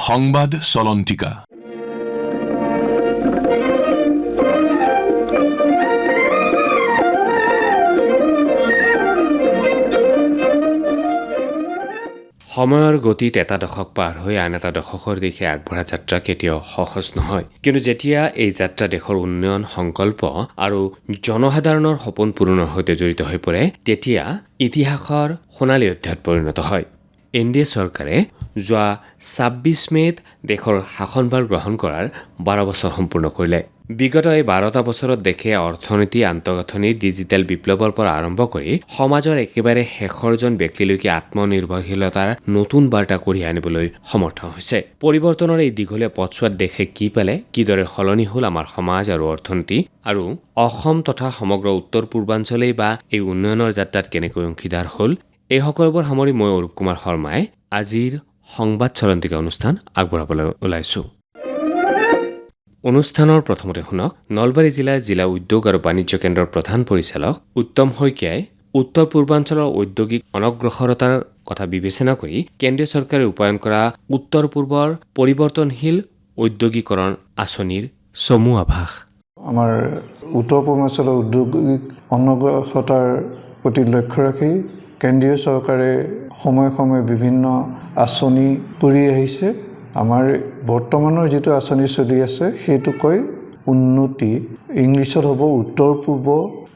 সংবাদ চলন্তিকা সময়ৰ গতিত এটা দশক পাৰ হৈ আন এটা দশকৰ দিশে আগবঢ়া যাত্ৰা কেতিয়াও সহজ নহয়। কিন্তু যেতিয়া এই যাত্ৰা দেশৰ উন্নয়ন সংকল্প আৰু জনসাধাৰণৰ সপোন পূৰণৰ সৈতে জড়িত হৈ পৰে, তেতিয়া ইতিহাসৰ সোণালী অধ্যায়ত পৰিণত হয়। NDA চৰকাৰে যোৱা ২৬ মে'ত দেশৰ শাসনভাৰ গ্ৰহণ কৰাৰ ১২ বছৰ সম্পূৰ্ণ কৰিলে। বিগত এই ১২টা বছৰত দেশে অৰ্থনীতি, আন্তঃগাঁথনি, ডিজিটেল বিপ্লৱৰ পৰা আৰম্ভ কৰি সমাজৰ একেবাৰে শেষৰজন ব্যক্তিলৈকে আত্মনিৰ্ভৰশীলতাৰ নতুন বাৰ্তা কঢ়িয়াই আনিবলৈ সমৰ্থ হৈছে। পৰিৱৰ্তনৰ এই দীঘলীয়া পথছোৱাত দেশে কি পালে, কিদৰে সলনি হ'ল আমাৰ সমাজ আৰু অৰ্থনীতি, আৰু অসম তথা সমগ্ৰ উত্তৰ পূৰ্বাঞ্চলেই বা এই উন্নয়নৰ যাত্ৰাত কেনেকৈ অংশীদাৰ হ'ল, এই সকলোবোৰ সামৰি মই অৰূপ কুমাৰ শৰ্মাই আজিৰ সংবাদ চলন্তিকা অনুষ্ঠান আগবঢ়াবলৈ ওলাইছোঁ। অনুষ্ঠানৰ প্ৰথমতে শুনক নলবাৰী জিলাৰ জিলা উদ্যোগ আৰু বাণিজ্য কেন্দ্ৰৰ প্ৰধান পৰিচালক উত্তম শইকীয়াই উত্তৰ পূৰ্বাঞ্চলৰ ঔদ্যোগিক অনগ্ৰসৰতাৰ কথা বিবেচনা কৰি কেন্দ্ৰীয় চৰকাৰে ৰূপায়ণ কৰা উত্তৰ পূৰ্বৰ পৰিৱৰ্তনশীল ঔদ্যোগিকৰণ আঁচনিৰ চমু আভাস। আমাৰ উত্তৰ পূৰ্বাঞ্চলৰ ঔদ্যোগিক অনগ্ৰসৰতাৰ প্ৰতি লক্ষ্য ৰাখি কেন্দ্ৰীয় চৰকাৰে সময়ে সময়ে বিভিন্ন আঁচনি কৰি আহিছে। আমাৰ বৰ্তমানৰ যিটো আঁচনি চলি আছে সেইটো কয় উন্নতি, ইংলিছত হ'ব উত্তৰ পূৰ্ব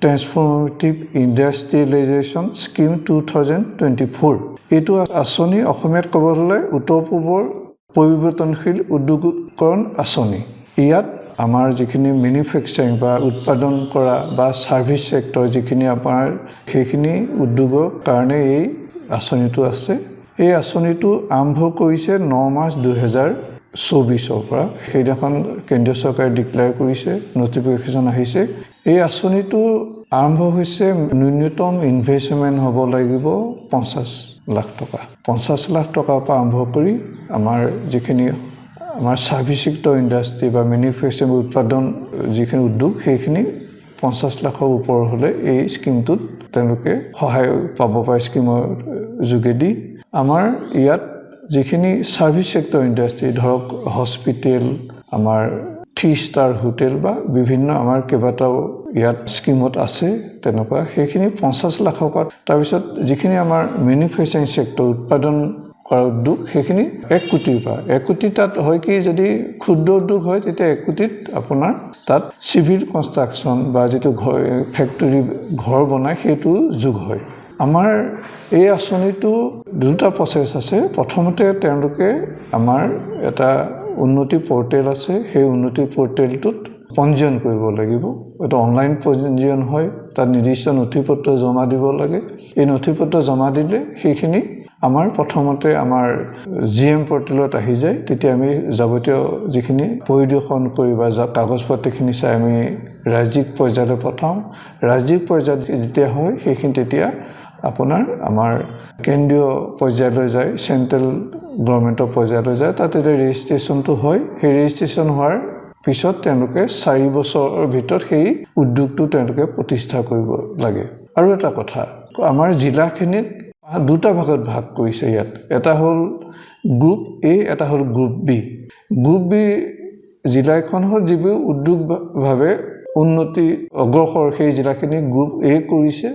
ট্ৰেন্সফৰ্মেটিভ ইণ্ডাষ্ট্ৰিয়েলাইজেশ্যন স্কিম 2024। এইটো আঁচনি অসমীয়াত ক'ব হ'লে উত্তৰ পূৰ্বৰ পৰিৱৰ্তনশীল উদ্যোগীকৰণ আঁচনি। ইয়াত আমাৰ যিখিনি মেনুফেকচাৰিং বা উৎপাদন কৰা বা ছাৰ্ভিচ ছেক্টৰ যিখিনি আপোনাৰ সেইখিনি উদ্যোগৰ কাৰণে এই আঁচনিটো আছে। এই আঁচনিটো আৰম্ভ কৰিছে ৯ মাৰ্চ ২০২৪ পৰা। সেইদিনাখন কেন্দ্ৰীয় চৰকাৰে ডিক্লেয়াৰ কৰিছে, নটিফিকেশ্যন আহিছে। এই আঁচনিটো আৰম্ভ হৈছে, ন্যূনতম ইনভেষ্টমেণ্ট হ'ব লাগিব ৫০ লাখ টকা। ৫০ লাখ টকাৰ পৰা আৰম্ভ কৰি আমাৰ যিখিনি আমাৰ ছাৰ্ভিচ ছেক্টৰ ইণ্ডাষ্ট্ৰি বা মেনুফেকচাৰিং উৎপাদন যিখিনি উদ্যোগ সেইখিনি ৫০ লাখৰ ওপৰ হ'লে এই স্কিমটোত তেওঁলোকে সহায় পাব পাৰে। স্কিমৰ যোগেদি আমাৰ ইয়াত যিখিনি ছাৰ্ভিচ ছেক্টৰ ইণ্ডাষ্ট্ৰি, ধৰক হস্পিটেল, আমাৰ 3 ষ্টাৰ হোটেল বা বিভিন্ন আমাৰ কেইবাটাও ইয়াত স্কিমত আছে তেনেকুৱা, সেইখিনি ৫০ লাখৰ পৰা। তাৰপিছত যিখিনি আমাৰ মেনুফেকচাৰিং ছেক্টৰ উৎপাদন কৰা উদ্যোগ সেইখিনি ১ কোটিৰ পৰা। ১ কোটি তাত হয় কি, যদি ক্ষুদ্ৰ উদ্যোগ হয় তেতিয়া ১ কোটিত আপোনাৰ তাত চিভিল কনষ্ট্ৰাকশ্যন বা যিটো ফেক্টৰী ঘৰ বনায় সেইটো যোগ হয়। আমাৰ এই আঁচনিটো দুটা প্ৰচেছ আছে। প্ৰথমতে তেওঁলোকে আমাৰ এটা উন্নতি পৰ্টেল আছে, সেই উন্নতি পৰ্টেলটোত পঞ্জীয়ন কৰিব লাগিব। এইটো অনলাইন পঞ্জীয়ন হয়, তাত নিৰ্দিষ্ট নথিপত্ৰ জমা দিব লাগে। এই নথিপত্ৰ জমা দিলে সেইখিনি আমাৰ প্ৰথমতে আমাৰ GM পৰ্টেলত আহি যায়। তেতিয়া আমি যাৱতীয় যিখিনি পৰিদৰ্শন কৰি বা কাগজ পত্ৰখিনি চাই আমি ৰাজ্যিক পৰ্যায়লৈ পঠাওঁ। ৰাজ্যিক পৰ্যায়ত যেতিয়া হয় সেইখিনি তেতিয়া আপোনাৰ আমাৰ কেন্দ্ৰীয় পৰ্যায়লৈ যায়, চেণ্ট্ৰেল গভৰ্ণমেণ্টৰ পৰ্যায়লৈ যায়। তাত এতিয়া ৰেজিষ্ট্ৰেশ্যনটো হয়। সেই ৰেজিষ্ট্ৰেশ্যন হোৱাৰ পিছত তেওঁলোকে 4 বছৰৰ ভিতৰত সেই উদ্যোগটো তেওঁলোকে প্ৰতিষ্ঠা কৰিব লাগে। আৰু এটা কথা, আমাৰ জিলাখিনিক দুটা ভাগত ভাগ কৰিছে ইয়াত। এটা হ'ল গ্ৰুপ A, এটা হ'ল গ্ৰুপ B। গ্ৰুপ B জিলাখন হ'ল যিবোৰ উদ্যোগভাৱে উন্নতি অগ্ৰসৰ, সেই জিলাখিনি গ্ৰুপ A কৰিছে,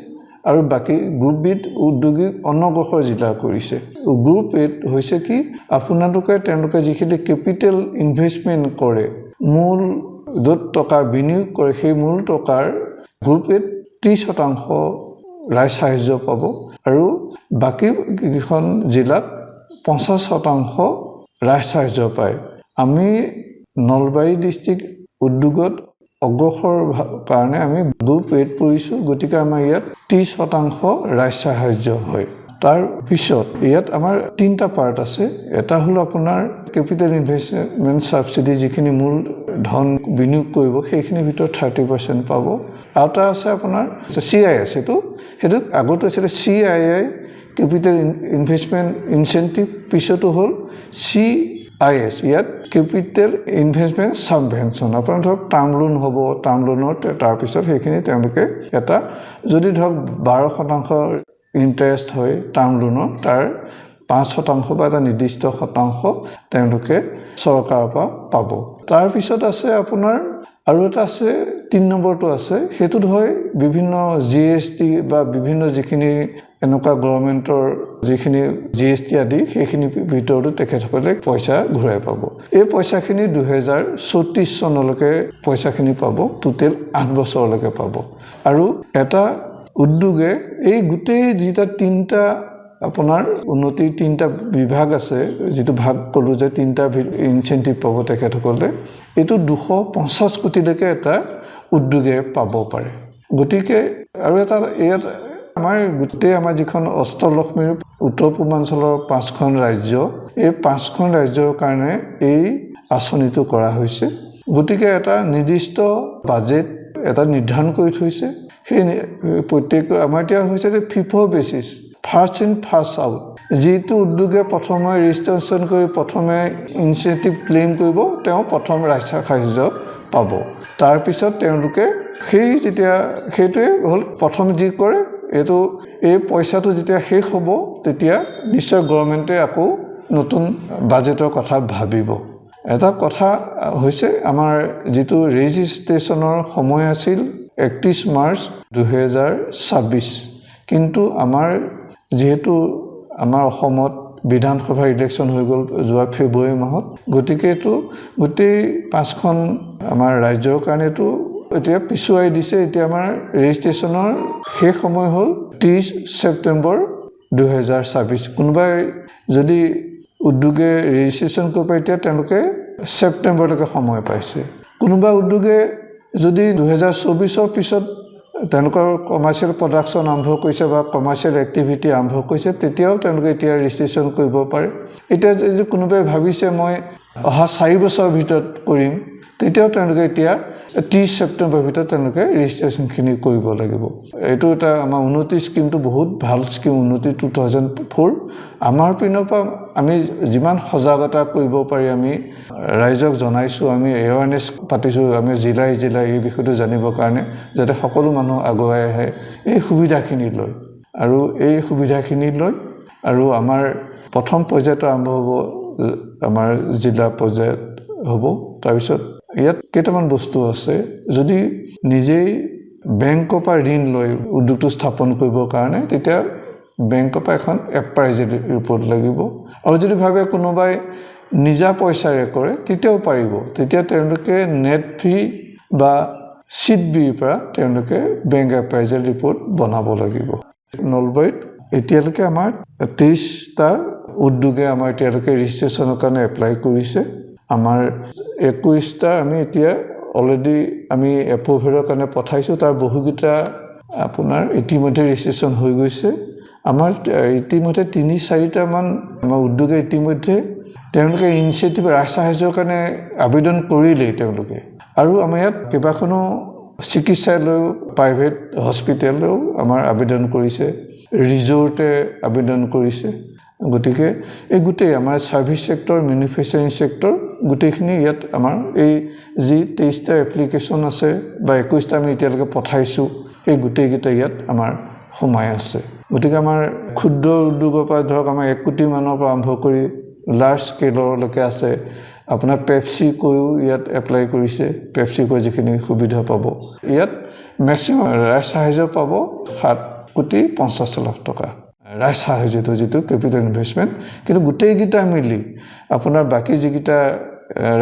আৰু বাকী গ্ৰুপ বিত উদ্যোগিক অনগ্ৰসৰ জিলা কৰিছে। গ্ৰুপ এত হৈছে কি, তেওঁলোকে যিখিনি কেপিটেল ইনভেষ্টমেণ্ট কৰে, মূল য'ত টকা বিনিয়োগ কৰে, সেই মূল টকাৰ গ্ৰুপ এত 30% ৰাইজ সাহায্য পাব, আৰু বাকী কেইখন জিলাত 50% ৰাইজ সাহায্য পায়। আমি নলবাৰী ডিষ্ট্ৰিক্ট উদ্যোগত অগ্ৰসৰ কাৰণে আমি গ্ৰুপ এত পৰিছোঁ, গতিকে আমাৰ ইয়াত 30% ৰাইজ সাহায্য হয়। তাৰ পিছত ইয়াত আমাৰ 3টা পাৰ্ট আছে। এটা হ'ল আপোনাৰ কেপিটেল ইনভেষ্টমেণ্ট ছাবচিডি, যিখিনি মূল ধন বিনিয়োগ কৰিব সেইখিনিৰ ভিতৰত 30% পাব। আৰু এটা আছে আপোনাৰ CIS, সেইটো আগতে আছিলে CII কেপিটেল ইনভেষ্টমেণ্ট ইনচেণ্টিভ, পিছতো হ'ল CIS, ইয়াত কেপিটেল ইনভেষ্টমেণ্ট ছাবভেনশ্যন। আপোনাৰ ধৰক টাৰ্ম লোন হ'ব, টাৰ্ম লোনৰ তাৰপিছত সেইখিনি তেওঁলোকে এটা যদি ধৰক 12% ইণ্টাৰেষ্ট হয় টাৰ্ম লোনৰ, তাৰ 5% বা এটা নিৰ্দিষ্ট শতাংশ তেওঁলোকে চৰকাৰৰ পৰা পাব। তাৰপিছত আছে আপোনাৰ আৰু এটা আছে 3 নম্বৰটো আছে, সেইটোত হয় বিভিন্ন GST বা বিভিন্ন যিখিনি এনেকুৱা গভৰ্ণমেণ্টৰ যিখিনি GST আদি সেইখিনি ভিতৰতো তেখেতসকলে পইচা ঘূৰাই পাব। এই পইচাখিনি 2034 চনলৈকে পইচাখিনি পাব, টোটেল 8 বছৰলৈকে পাব। আৰু এটা উদ্যোগে এই গোটেই যিটা 3টা আপোনাৰ উন্নতিৰ 3টা বিভাগ আছে, যিটো ভাগ ক'লোঁ যে 3টা ইনচেন্টিভ পাব তেখেতসকলে, এইটো 250 কোটিলৈকে এটা উদ্যোগে পাব পাৰে। গতিকে আৰু এটা ইয়াত আমাৰ গোটেই আমাৰ যিখন অষ্টলক্ষ্মীৰ উত্তৰ পূৰ্বাঞ্চলৰ 5খন ৰাজ্য, এই 5খন ৰাজ্যৰ কাৰণে এই আঁচনিটো কৰা হৈছে। গতিকে এটা নিৰ্দিষ্ট বাজেট এটা নিৰ্ধাৰণ কৰি থৈছে। সেই প্ৰত্যেক আমাৰ এতিয়া হৈছে যে FIFO basis, first in first out. যিটো উদ্যোগে প্ৰথমে ৰেজিষ্ট্ৰেশ্যন কৰি প্ৰথমে ইনচেন্টিভ ক্লেইম কৰিব, তেওঁ প্ৰথম ৰাজ্য সাহায্য পাব। তাৰপিছত তেওঁলোকে সেইটোৱে হ'ল প্ৰথম যি কৰে, এইটো এই পইচাটো যেতিয়া শেষ হ'ব তেতিয়া নিশ্চয় গভৰ্ণমেণ্টে আকৌ নতুন বাজেটৰ কথা ভাবিব। এটা কথা হৈছে আমাৰ যিটো ৰেজিষ্ট্ৰেশ্যনৰ সময় আছিল 31 মাৰ্চ 2026, কিন্তু আমাৰ যিহেতু আমাৰ অসমত বিধানসভা ইলেকশ্যন হৈ গ'ল যোৱা ফেব্ৰুৱাৰী মাহত, গতিকে এইটো গোটেই 5খন আমাৰ ৰাজ্যৰ কাৰণেতো এতিয়া পিছুৱাই দিছে। এতিয়া আমাৰ ৰেজিষ্ট্ৰেশ্যনৰ শেষ সময় হ'ল 30 ছেপ্টেম্বৰ 2026। কোনোবাই যদি উদ্যোগে ৰেজিষ্ট্ৰেশ্যন কৰিব পাৰে এতিয়া তেওঁলোকে ছেপ্টেম্বৰলৈকে সময় পাইছে। কোনোবা উদ্যোগে যদি 2024 পিছত তেওঁলোকৰ কমাৰ্চিয়েল প্ৰডাকশ্যন আৰম্ভ কৰিছে বা কমাৰ্চিয়েল এক্টিভিটি আৰম্ভ কৰিছে, তেতিয়াও তেওঁলোকে এতিয়া ৰেজিষ্ট্ৰেশ্যন কৰিব পাৰে। এতিয়া যদি কোনোবাই ভাবিছে মই অহা 4 বছৰৰ ভিতৰত কৰিম, তেতিয়াও তেওঁলোকে এতিয়া 30 ছেপ্টেম্বৰৰ ভিতৰত তেওঁলোকে ৰেজিষ্ট্ৰেশ্যনখিনি কৰিব লাগিব। এইটো এটা আমাৰ উন্নতি স্কিমটো বহুত ভাল স্কিম, উন্নতি 2004। আমাৰ পিনৰ পৰা আমি যিমান সজাগতা কৰিব পাৰি আমি ৰাইজক জনাইছোঁ, আমি এৱাৰনেছ পাতিছোঁ, আমি জিলাই এই বিষয়টো জানিবৰ কাৰণে, যাতে সকলো মানুহ আগুৱাই আহে এই সুবিধাখিনি লৈ। আৰু এই সুবিধাখিনি লৈ আৰু আমাৰ প্ৰথম পৰ্যায়টো আৰম্ভ হ'ব, আমাৰ জিলা পৰ্যায়ত হ'ব। তাৰপিছত ইয়াত কেইটামান বস্তু আছে, যদি নিজেই বেংকৰ পৰা ঋণ লৈ উদ্যোগটো স্থাপন কৰিবৰ কাৰণে, তেতিয়া বেংকৰ পৰা এখন এপ্ৰাইজেল ৰিপৰ্ট লাগিব। আৰু যদি ভাবে কোনোবাই নিজা পইচাৰে কৰে তেতিয়াও পাৰিব। তেতিয়া তেওঁলোকে নেট ফি বা চিট বিৰ পৰা তেওঁলোকে বেংক এপ্ৰাইজেল ৰিপৰ্ট বনাব লাগিব। নলবাৰীত এতিয়ালৈকে আমাৰ 23টা উদ্যোগে আমাৰ এতিয়ালৈকে ৰেজিষ্ট্ৰেশ্যনৰ কাৰণে এপ্লাই কৰিছে। আমাৰ 21টা আমি এতিয়া অলৰেডি আমি এপ্ৰুভেলৰ কাৰণে পঠাইছোঁ। তাৰ বহুকেইটা আপোনাৰ ইতিমধ্যে ৰেজিষ্ট্ৰেশ্যন হৈ গৈছে। আমাৰ ইতিমধ্যে 3-4টামান আমাৰ উদ্যোগে ইতিমধ্যে তেওঁলোকে ইনিচিয়েটিভ ৰাজ সাহায্যৰ কাৰণে আবেদন কৰিলেই তেওঁলোকে। আৰু আমাৰ ইয়াত কেইবাখনো চিকিৎসালয়, প্ৰাইভেট হস্পিটেলেও আমাৰ আবেদন কৰিছে, ৰিজৰ্টে আবেদন কৰিছে। গতিকে এই গোটেই আমাৰ ছাৰ্ভিচ ছেক্টৰ, মেনুফেকচাৰিং ছেক্টৰ গোটেইখিনি ইয়াত আমাৰ এই যি 23টা এপ্লিকেশ্যন আছে বা 21টা আমি এতিয়ালৈকে পঠাইছোঁ, এই গোটেইকেইটা ইয়াত আমাৰ সোমাই আছে। গতিকে আমাৰ ক্ষুদ্ৰ উদ্যোগৰ পৰা ধৰক আমাৰ 1 কোটি মানৰ পৰা আৰম্ভ কৰি লাৰ্জ স্কেলৰলৈকে আছে। আপোনাৰ পেপচিকোও ইয়াত এপ্লাই কৰিছে, পেপচিকো যিখিনি সুবিধা পাব। ইয়াত মেক্সিমাম ৰাইজ সাহায্য পাব 7,50 লাখ টকা ৰাইজ সাহায্যটো, যিটো কেপিটেল ইনভেষ্টমেণ্ট। কিন্তু গোটেইকেইটা মিলি আপোনাৰ বাকী যিকেইটা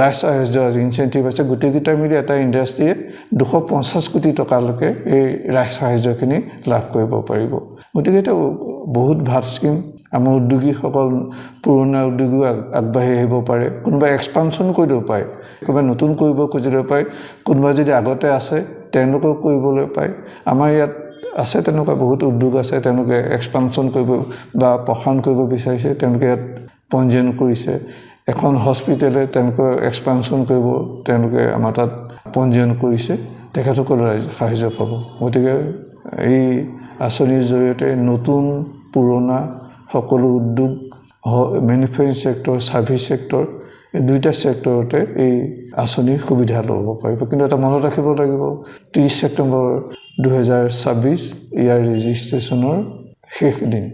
ৰাইজ সাহায্য ইনচেন্টিভ আছে, গোটেইকেইটা মিলি এটা ইণ্ডাষ্ট্ৰীয়ে 250 কোটি টকালৈকে এই ৰাইজ সাহায্যখিনি লাভ কৰিব পাৰিব। গতিকে এটা বহুত ভাল স্কিম। আমাৰ উদ্যোগীসকল, পুৰণা উদ্যোগীও আগবাঢ়ি আহিব পাৰে, কোনোবা এক্সপানশ্যন কৰিব পাৰে, কোনোবাই নতুন কৰিব খুজিলেও পাৰে, কোনোবা যদি আগতে আছে তেওঁলোকেও কৰিবলৈ পায়। আমাৰ ইয়াত আছে তেনেকুৱা বহুত উদ্যোগ আছে, তেওঁলোকে এক্সপানশ্যন কৰিব বা প্ৰসাৰণ কৰিব বিচাৰিছে, তেওঁলোকে ইয়াত পঞ্জীয়ন কৰিছে। এখন হস্পিটেলে তেওঁলোকে এক্সপানশ্যন কৰিব, তেওঁলোকে আমাৰ তাত পঞ্জীয়ন কৰিছে, তেখেতসকলে সাহায্য পাব। গতিকে এই আঁচনিৰ জৰিয়তে নতুন পুৰণা সকলো উদ্যোগ, মেনুফেকচাৰিং ছেক্টৰ, ছাৰ্ভিচ ছেক্টৰ, এই 2টা ছেক্টৰতে এই আঁচনিৰ সুবিধা ল'ব পাৰিব। কিন্তু এটা মনত ৰাখিব লাগিব, 30 ছেপ্টেম্বৰ 2026 ইয়াৰ ৰেজিষ্ট্ৰেশ্যনৰ শেষ দিন।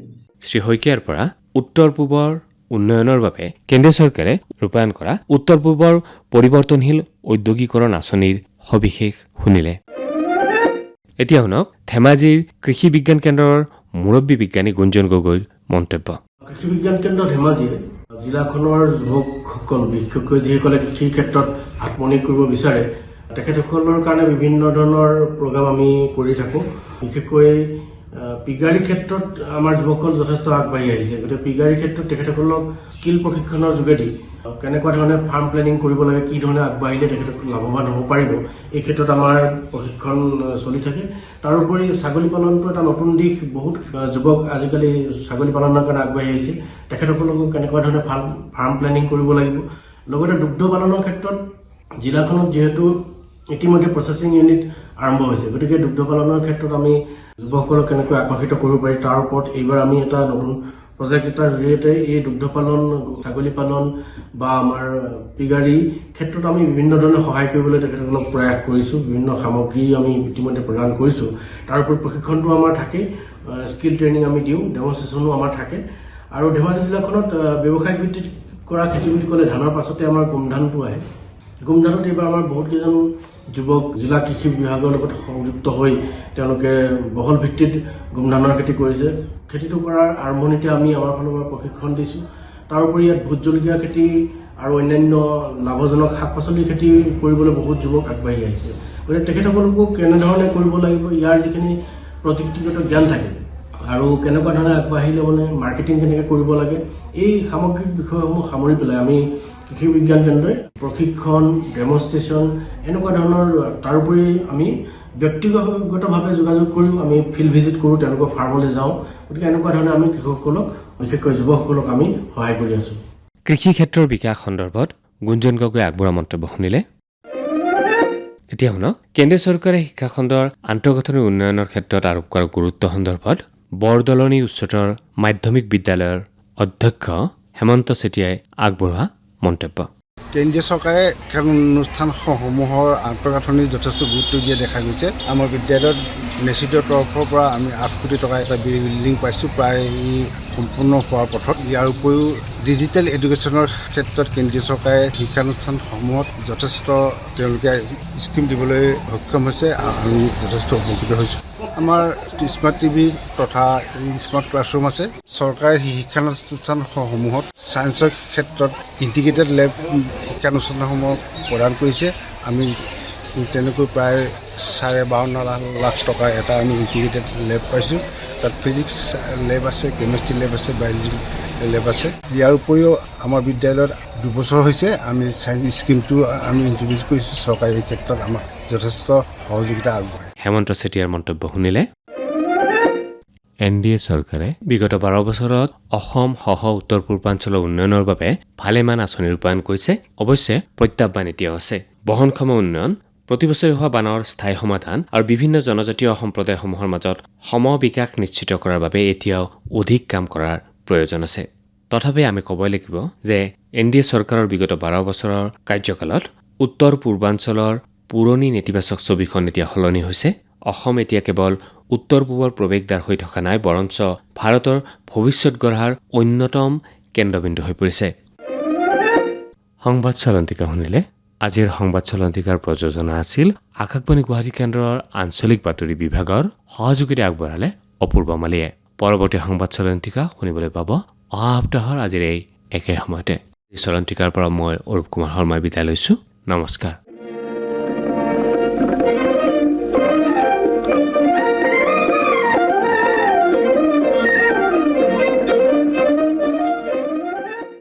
শ্ৰী শইকীয়াৰ পৰা উত্তৰ পূবৰ উন্নয়নৰ বাবে কেন্দ্ৰীয় চৰকাৰে ৰূপায়ণ কৰা উত্তৰ পূবৰ পৰিৱৰ্তনশীল ঔদ্যোগিকৰণ আঁচনিৰ সবিশেষ শুনিলে। এতিয়া শুনক ধেমাজিৰ কৃষি বিজ্ঞান কেন্দ্ৰৰ মুৰব্বী বিজ্ঞানী গুঞ্জন গগৈৰ মন্তব্য। কৃষি বিজ্ঞান কেন্দ্ৰ ধেমাজিয়ে জিলাখনৰ যুৱকসকল বিশেষকৈ যিসকলে কৃষিৰ ক্ষেত্ৰত আত্মনিয়োগ কৰিব বিচাৰে তেখেতসকলৰ কাৰণে বিভিন্ন ধৰণৰ প্ৰগ্ৰাম আমি কৰি থাকোঁ। বিশেষকৈ পিগাৰীৰ ক্ষেত্ৰত আমাৰ যুৱকসকল যথেষ্ট আগবাঢ়ি আহিছে। গতিকে পিগাৰীৰ ক্ষেত্ৰত তেখেতসকলক স্কিল প্ৰশিক্ষণৰ যোগেদি কেনেকুৱা ধৰণে ফাৰ্ম প্লেনিং কৰিব লাগে, কি ধৰণে আগবাঢ়িলে তেখেতসকল লাভৱান হ'ব পাৰিব, এই ক্ষেত্ৰত আমাৰ প্ৰশিক্ষণ চলি থাকে। তাৰোপৰি ছাগলী পালনটো এটা নতুন দিশ। বহুত যুৱক আজিকালি ছাগলী পালনৰ কাৰণে আগবাঢ়ি আহিছে। তেখেতসকলকো কেনেকুৱা ধৰণে ফাৰ্ম প্লেনিং কৰিব লাগিব। লগতে দুগ্ধ পালনৰ ক্ষেত্ৰত জিলাখনত যিহেতু ইতিমধ্যে প্ৰচেছিং ইউনিট আৰম্ভ হৈছে, গতিকে দুগ্ধ পালনৰ ক্ষেত্ৰত আমি যুৱকসকলক কেনেকৈ আকৰ্ষিত কৰিব পাৰি তাৰ ওপৰত এইবাৰ আমি এটা নতুন প্ৰজেক্ট এটাৰ জৰিয়তে এই দুগ্ধ পালন, ছাগলী পালন বা আমাৰ পিগাৰী ক্ষেত্ৰত আমি বিভিন্ন ধৰণে সহায় কৰিবলৈ তেখেতসকলক প্ৰয়াস কৰিছোঁ। বিভিন্ন সামগ্ৰী আমি ইতিমধ্যে প্ৰদান কৰিছোঁ। তাৰ ওপৰত প্ৰশিক্ষণটো আমাৰ থাকে, স্কিল ট্ৰেইনিং আমি দিওঁ, ডেমনষ্ট্ৰেশ্যনো আমাৰ থাকে। আৰু ধেমাজি জিলাখনত ব্যৱসায়িক ভিত্তিত কৰা খেতি বুলি ক'লে ধানৰ পাছতে আমাৰ গোমধানটো আহে। গোমধানত এইবাৰ আমাৰ বহুত কেইজন যুৱক জিলা কৃষি বিভাগৰ লগত সংযুক্ত হৈ তেওঁলোকে বহল ভিত্তিত গোমধানৰ খেতি কৰিছে। খেতিটো কৰাৰ আৰম্ভণিতে আমি আমাৰ ফালৰ পৰা প্ৰশিক্ষণ দিছোঁ। তাৰোপৰি ইয়াত ভোট জলকীয়া খেতি আৰু অন্যান্য লাভজনক শাক পাচলিৰ খেতি কৰিবলৈ বহুত যুৱক আগবাঢ়ি আহিছে। গতিকে তেখেতসকলকো কেনেধৰণে কৰিব লাগিব, ইয়াৰ যিখিনি প্ৰযুক্তিগত জ্ঞান থাকে আৰু কেনেকুৱা ধৰণে আগবাঢ়িলে মানে মাৰ্কেটিং কেনেকৈ কৰিব লাগে, এই সামগ্ৰিক বিষয়সমূহ সামৰি পেলাই আমি কৃষি বিজ্ঞান কেন্দ্ৰই প্ৰশিক্ষণ, ডেমনষ্ট্ৰেশ্যন এনেকুৱা ধৰণৰ, তাৰোপৰি আমি ব্যক্তিগতভাৱে যোগাযোগ কৰিও আমি ফিল্ড ভিজিট কৰোঁ, তেওঁলোকৰ ফাৰ্মলৈ যাওঁ। গতিকে এনেকুৱা ধৰণে আমি কৃষকসকলক, বিশেষকৈ যুৱকসকলক আমি সহায় কৰি আছোঁ। কৃষি ক্ষেত্ৰৰ বিকাশ সন্দৰ্ভত গুঞ্জন গগৈয়ে আগবঢ়োৱা মন্তব্য শুনিলে। এতিয়া শুনক কেন্দ্ৰীয় চৰকাৰে শিক্ষা খণ্ডৰ আন্তঃগাঁথনি উন্নয়নৰ ক্ষেত্ৰত আৰোপ কৰা গুৰুত্ব সন্দৰ্ভত বৰদলনি উচ্চতৰ মাধ্যমিক বিদ্যালয়ৰ অধ্যক্ষ হেমন্ত চেতিয়াই আগবঢ়োৱা মন্তব্য। কেন্দ্ৰীয় চৰকাৰে শিক্ষানুষ্ঠানসমূহৰ আন্তঃগাঁথনিত যথেষ্ট গুৰুত্ব দিয়া দেখা গৈছে। আমাৰ বিদ্যালয়ত নেচিডৰ তৰফৰ পৰা আমি 8 কোটি টকা এটা বিল্ডিং পাইছোঁ, প্ৰায় সম্পূৰ্ণ হোৱাৰ পথত। ইয়াৰ উপৰিও ডিজিটেল এডুকেশ্যনৰ ক্ষেত্ৰত কেন্দ্ৰীয় চৰকাৰে শিক্ষানুষ্ঠানসমূহত যথেষ্ট তেওঁলোকে স্কিম দিবলৈ সক্ষম হৈছে। আমি যথেষ্ট উপকৃত হৈছোঁ। আমাৰ স্মাৰ্ট টিভি তথা স্মাৰ্ট ক্লাছৰুম আছে। চৰকাৰে শিক্ষানুষ্ঠানসমূহত ছায়েন্সৰ ক্ষেত্ৰত ইণ্টিগ্ৰেটেড লেব শিক্ষানুষ্ঠানসমূহ প্ৰদান কৰিছে। আমি তেনেকৈ প্ৰায় 52.5 লাখ টকা এটা আমি ইণ্টিগ্ৰেটেড লেব পাইছোঁ। তাত ফিজিক্স লেব আছে, কেমেষ্ট্ৰি লেব আছে, বায়'লজি লেব আছে। ইয়াৰ উপৰিও আমাৰ বিদ্যালয়ত 2 বছৰ হৈছে আমি ছায়েন্স স্কিমটো আমি ইণ্ট্ৰডিউচ কৰিছোঁ। চৰকাৰে এই ক্ষেত্ৰত আমাক যথেষ্ট সহযোগিতা আগবঢ়ায়। হেমন্ত চেতিয়াৰ মন্তব্য শুনিলে। NDA চৰকাৰে বিগত 12 বছৰত অসম সহ উত্তৰ পূৰ্বাঞ্চলৰ উন্নয়নৰ বাবে ভালেমান আঁচনি ৰূপায়ণ কৰিছে। অৱশ্যে প্ৰত্যাহ্বান এতিয়াও আছে। বহনক্ষম উন্নয়ন, প্ৰতিবছৰে হোৱা বানৰ স্থায়ী সমাধান আৰু বিভিন্ন জনজাতীয় সম্প্ৰদায়সমূহৰ মাজত সমবিকাশ নিশ্চিত কৰাৰ বাবে এতিয়াও অধিক কাম কৰাৰ প্ৰয়োজন আছে। তথাপি আমি ক'বই লাগিব যে NDA চৰকাৰৰ বিগত 12 বছৰৰ কাৰ্যকালত উত্তৰ পূৰ্বাঞ্চলৰ পুৰণি নেতিবাচক ছবিখন এতিয়া সলনি হৈছে। অসম এতিয়া কেৱল উত্তৰ পূবৰ প্ৰৱেশদ্বাৰ হৈ থকা নাই, বৰঞ্চ ভাৰতৰ ভৱিষ্যত গঢ়াৰ অন্যতম কেন্দ্ৰবিন্দু হৈ পৰিছে। সংবাদ চলন্তিকা শুনিলে। আজিৰ সংবাদ চলন্তিকাৰ প্ৰযোজনা আছিল আকাশবাণী গুৱাহাটী কেন্দ্ৰৰ আঞ্চলিক বাতৰি বিভাগৰ সহযোগিতা আগবঢ়ালে অপূৰ্ব মালিয়ে। পৰৱৰ্তী সংবাদ চলন্তিকা শুনিবলৈ পাব অহা সপ্তাহৰ আজিৰ এই একে সময়তে। এই চলন্তিকাৰ পৰা মই অৰূপ কুমাৰ শৰ্মাই বিদায় লৈছোঁ। নমস্কাৰ।